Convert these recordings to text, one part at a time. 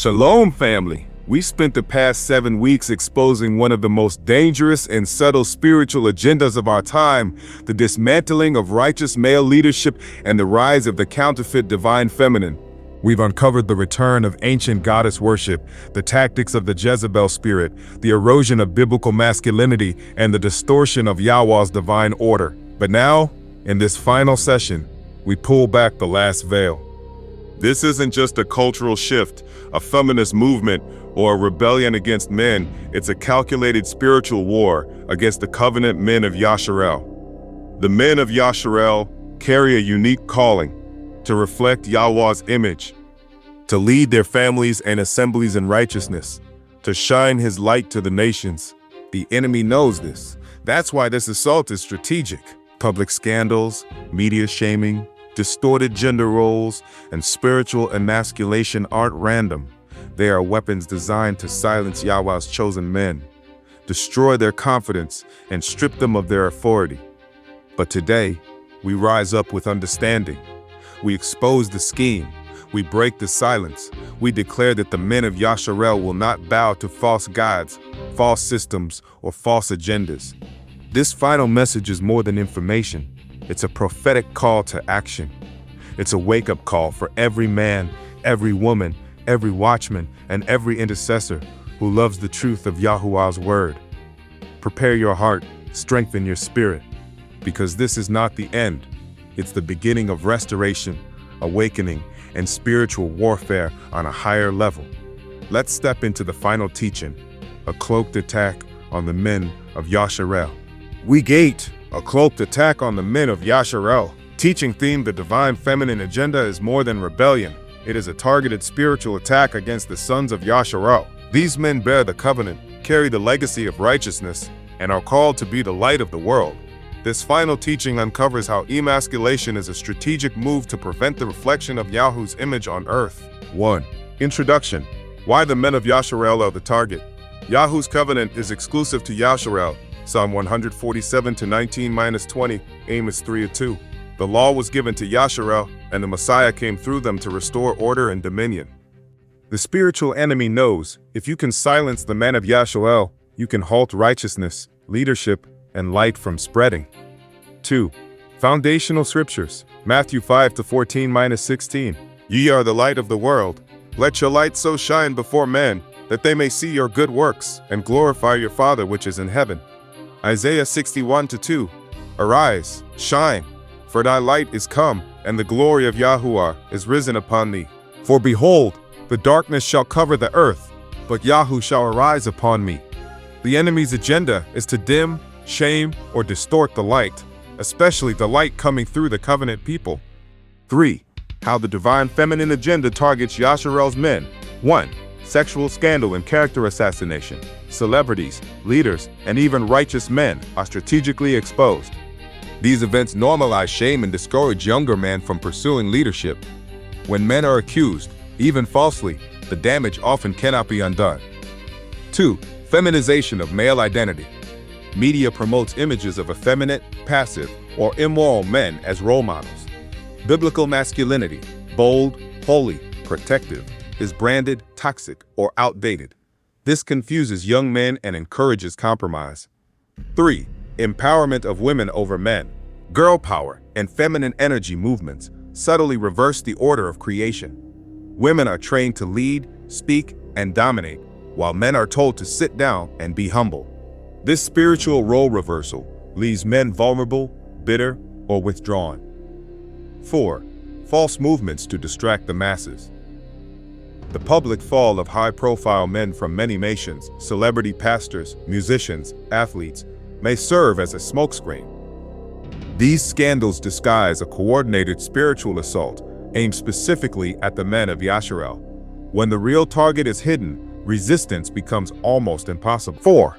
Shalom, family. We spent the past 7 weeks exposing one of the most dangerous and subtle spiritual agendas of our time, the dismantling of righteous male leadership and the rise of the counterfeit divine feminine. We've uncovered the return of ancient goddess worship, the tactics of the Jezebel spirit, the erosion of biblical masculinity, and the distortion of Yahuah's divine order. But now, in this final session, we pull back the last veil. This isn't just a cultural shift, a feminist movement, or a rebellion against men. It's a calculated spiritual war against the covenant men of Yashar'el. The men of Yashar'el carry a unique calling to reflect Yahuah's image, to lead their families and assemblies in righteousness, to shine his light to the nations. The enemy knows this. That's why this assault is strategic. Public scandals, media shaming, distorted gender roles, and spiritual emasculation aren't random. They are weapons designed to silence Yahuah's chosen men, destroy their confidence, and strip them of their authority. But today, we rise up with understanding. We expose the scheme. We break the silence. We declare that the men of Yashar'el will not bow to false gods, false systems, or false agendas. This final message is more than information. It's a prophetic call to action. It's a wake-up call for every man, every woman, every watchman, and every intercessor who loves the truth of Yahuah's word. Prepare your heart, strengthen your spirit, because this is not the end. It's the beginning of restoration, awakening, and spiritual warfare on a higher level. Let's step into the final teaching, a cloaked attack on the men of Yashar'el. We gate a cloaked attack on the men of Yashar'el. Teaching theme: the divine feminine agenda is more than rebellion. It is a targeted spiritual attack against the sons of Yashar'el. These men bear the covenant, carry the legacy of righteousness, and are called to be the light of the world. This final teaching uncovers how emasculation is a strategic move to prevent the reflection of Yahuah's image on earth. 1. Introduction. Why the men of Yashar'el are the target. Yahuah's covenant is exclusive to Yashar'el. Psalm 147-19-20, Amos 3:2. The law was given to Yashar'el, and the Messiah came through them to restore order and dominion. The spiritual enemy knows if you can silence the men of Yashar'el, you can halt righteousness, leadership, and light from spreading. 2. Foundational scriptures. Matthew 5-14-16. Ye are the light of the world. Let your light so shine before men, that they may see your good works, and glorify your Father which is in heaven. Isaiah 61:2. Arise, shine, for thy light is come, and the glory of Yahuah is risen upon thee. For behold, the darkness shall cover the earth, but Yahuah shall arise upon me. The enemy's agenda is to dim, shame, or distort the light, especially the light coming through the covenant people. 3. How the divine feminine agenda targets Yashar'el's men. 1. Sexual scandal and character assassination. Celebrities, leaders, and even righteous men are strategically exposed. These events normalize shame and discourage younger men from pursuing leadership. When men are accused, even falsely, the damage often cannot be undone. 2. Feminization of male identity. Media promotes images of effeminate, passive, or immoral men as role models. Biblical masculinity, bold, holy, protective, is branded toxic or outdated. This confuses young men and encourages compromise. 3. Empowerment of women over men. Girl power and feminine energy movements subtly reverse the order of creation. Women are trained to lead, speak, and dominate, while men are told to sit down and be humble. This spiritual role reversal leaves men vulnerable, bitter, or withdrawn. 4. False movements to distract the masses. The public fall of high-profile men from many nations, celebrity pastors, musicians, athletes, may serve as a smokescreen. These scandals disguise a coordinated spiritual assault aimed specifically at the men of Yashar'el. When the real target is hidden, resistance becomes almost impossible. 4.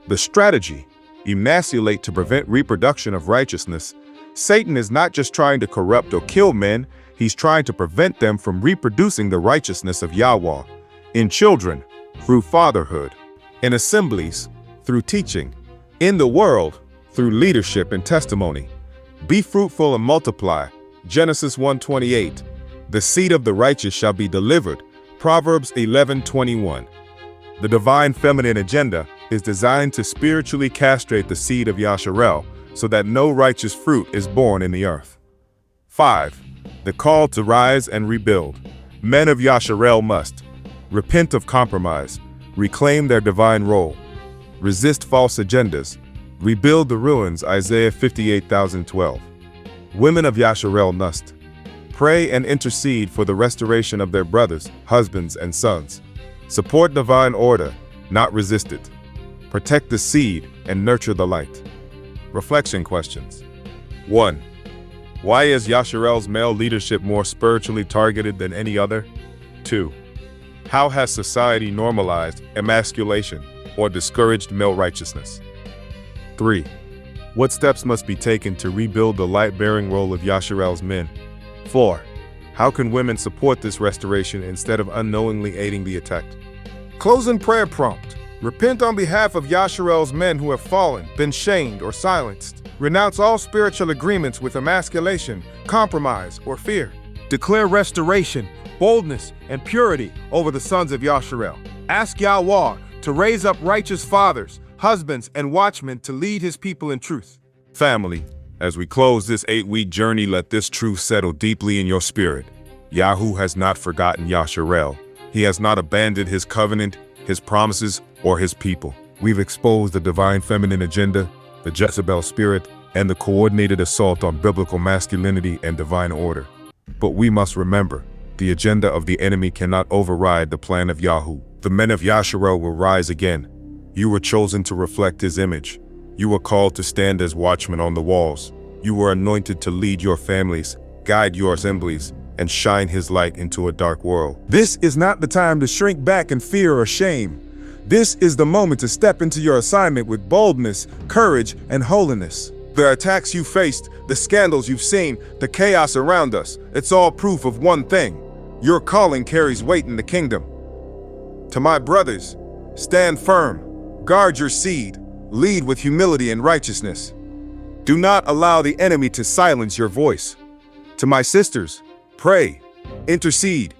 The strategy: emasculate to prevent reproduction of righteousness. Satan is not just trying to corrupt or kill men, he's trying to prevent them from reproducing the righteousness of Yahuah. In children, through fatherhood. In assemblies, through teaching. In the world, through leadership and testimony. Be fruitful and multiply. Genesis 1:28. The seed of the righteous shall be delivered. Proverbs 11:21. The divine feminine agenda is designed to spiritually castrate the seed of Yashar'el so that no righteous fruit is born in the earth. 5. The call to rise and rebuild. Men of Yashar'el must repent of compromise, reclaim their divine role, resist false agendas, rebuild the ruins. Isaiah 58:12. Women of Yashar'el must pray and intercede for the restoration of their brothers, husbands, and sons. Support divine order, not resist it. Protect the seed and nurture the light. Reflection questions. 1. Why is Yashar'el's male leadership more spiritually targeted than any other? 2. How has society normalized emasculation or discouraged male righteousness? 3. What steps must be taken to rebuild the light-bearing role of Yashar'el's men? 4. How can women support this restoration instead of unknowingly aiding the attacked? Closing prayer prompt. Repent on behalf of Yashar'el's men who have fallen, been shamed, or silenced. Renounce all spiritual agreements with emasculation, compromise, or fear. Declare restoration, boldness, and purity over the sons of Yashar'el. Ask Yahuah to raise up righteous fathers, husbands, and watchmen to lead his people in truth. Family, as we close this 8-week journey, let this truth settle deeply in your spirit. Yahuah has not forgotten Yashar'el. He has not abandoned his covenant, his promises, or his people. We've exposed the divine feminine agenda, the Jezebel spirit, and the coordinated assault on biblical masculinity and divine order. But we must remember, the agenda of the enemy cannot override the plan of Yahuah. The men of Yashar'el will rise again. You were chosen to reflect his image. You were called to stand as watchmen on the walls. You were anointed to lead your families, guide your assemblies, and shine his light into a dark world. This is not the time to shrink back in fear or shame. This is the moment to step into your assignment with boldness, courage, and holiness. The attacks you faced, the scandals you've seen, the chaos around us, it's all proof of one thing. Your calling carries weight in the kingdom. To my brothers, stand firm, guard your seed, lead with humility and righteousness. Do not allow the enemy to silence your voice. To my sisters, pray, intercede,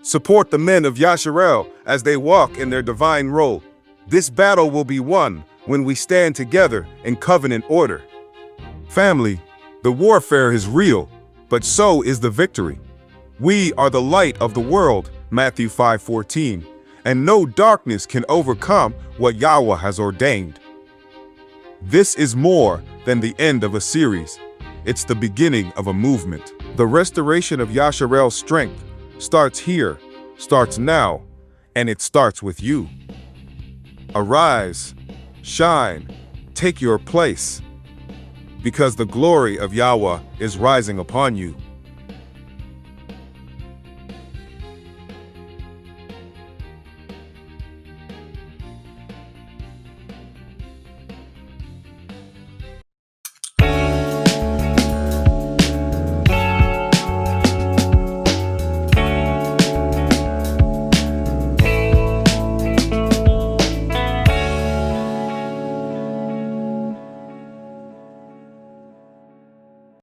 support the men of Yashar'el as they walk in their divine role. This battle will be won when we stand together in covenant order. Family, the warfare is real, but so is the victory. We are the light of the world, Matthew 5:14, and no darkness can overcome what Yahuah has ordained. This is more than the end of a series. It's the beginning of a movement. The restoration of Yashar'el's strength starts here, starts now, and it starts with you. Arise, shine, take your place, because the glory of Yahuah is rising upon you.